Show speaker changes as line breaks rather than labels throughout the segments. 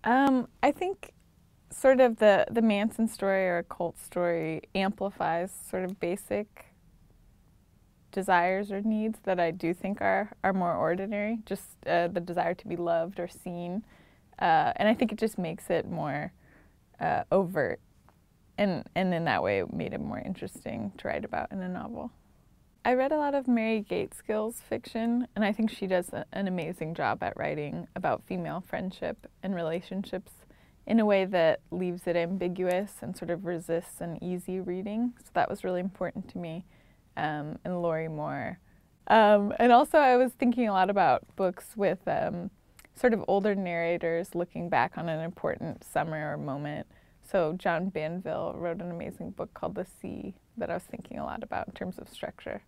I think sort of the Manson story or cult story amplifies sort of basic desires or needs that I do think are more ordinary, just the desire to be loved or seen. And I think it just makes it more overt. And in that way, it made it more interesting to write about in a novel. I read a lot of Mary Gaitskill's fiction, and I think she does an amazing job at writing about female friendship and relationships in a way that leaves it ambiguous and sort of resists an easy reading. So that was really important to me, and Laurie Moore. And also I was thinking a lot about books with sort of older narrators looking back on an important summer or moment. So John Banville wrote an amazing book called The Sea that I was thinking a lot about in terms of structure.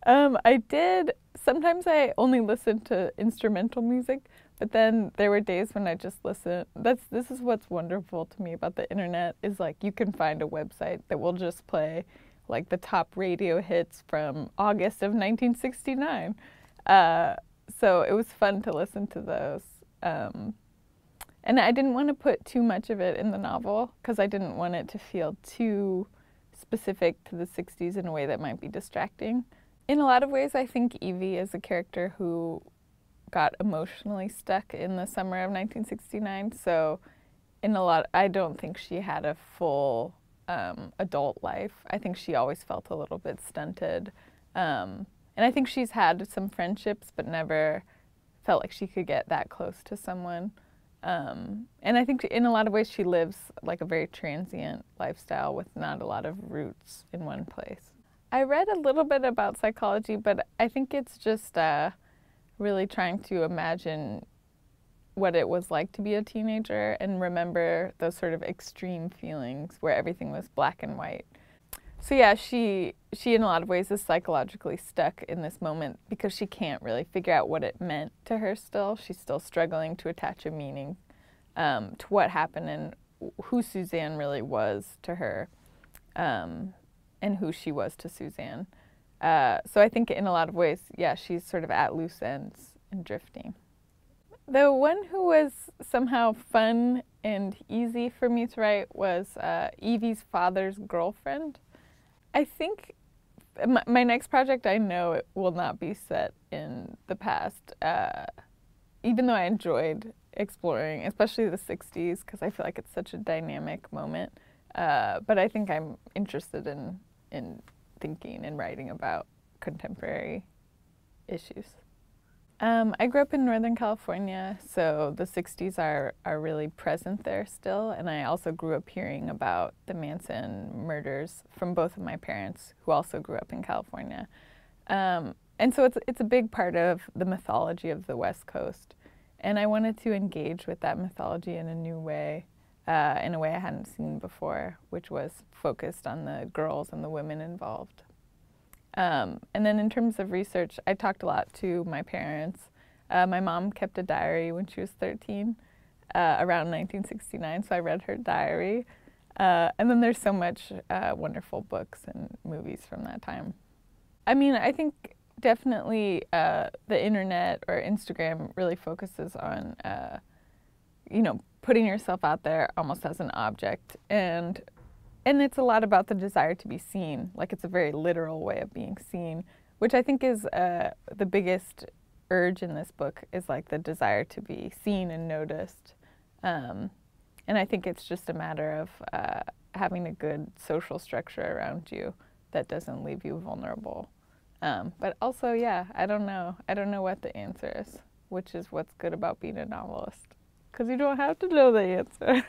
I did. Sometimes I only listened to instrumental music, but then there were days when I just listened. This is what's wonderful to me about the internet is like you can find a website that will just play like the top radio hits from August of 1969. So it was fun to listen to those. And I didn't want to put too much of it in the novel because I didn't want it to feel too specific to the 60s in a way that might be distracting. In a lot of ways, I think Evie is a character who got emotionally stuck in the summer of 1969. So I don't think she had a full adult life. I think she always felt a little bit stunted. And I think she's had some friendships, but never felt like she could get that close to someone. And I think in a lot of ways she lives like a very transient lifestyle with not a lot of roots in one place. I read a little bit about psychology, but I think it's just really trying to imagine what it was like to be a teenager and remember those sort of extreme feelings where everything was black and white. So yeah, she in a lot of ways is psychologically stuck in this moment because she can't really figure out what it meant to her still. She's still struggling to attach a meaning to what happened and who Suzanne really was to her. And who she was to Suzanne. So I think in a lot of ways, yeah, she's sort of at loose ends and drifting. The one who was somehow fun and easy for me to write was Evie's father's girlfriend. I think my next project, I know it will not be set in the past, even though I enjoyed exploring, especially the 60s, because I feel like it's such a dynamic moment. But I think I'm interested in thinking and writing about contemporary issues. I grew up in Northern California, so the 60s are really present there still, and I also grew up hearing about the Manson murders from both of my parents, who also grew up in California. And so it's a big part of the mythology of the West Coast, and I wanted to engage with that mythology in a new way. In a way I hadn't seen before, which was focused on the girls and the women involved. And then in terms of research, I talked a lot to my parents. My mom kept a diary when she was 13, around 1969, so I read her diary. And then there's so much wonderful books and movies from that time. I mean, I think definitely the internet or Instagram really focuses on, putting yourself out there almost as an object, and it's a lot about the desire to be seen. Like it's a very literal way of being seen, which I think is the biggest urge in this book is like the desire to be seen and noticed. And I think it's just a matter of having a good social structure around you that doesn't leave you vulnerable. But also, yeah, I don't know what the answer is, which is what's good about being a novelist. Because you don't have to know the answer.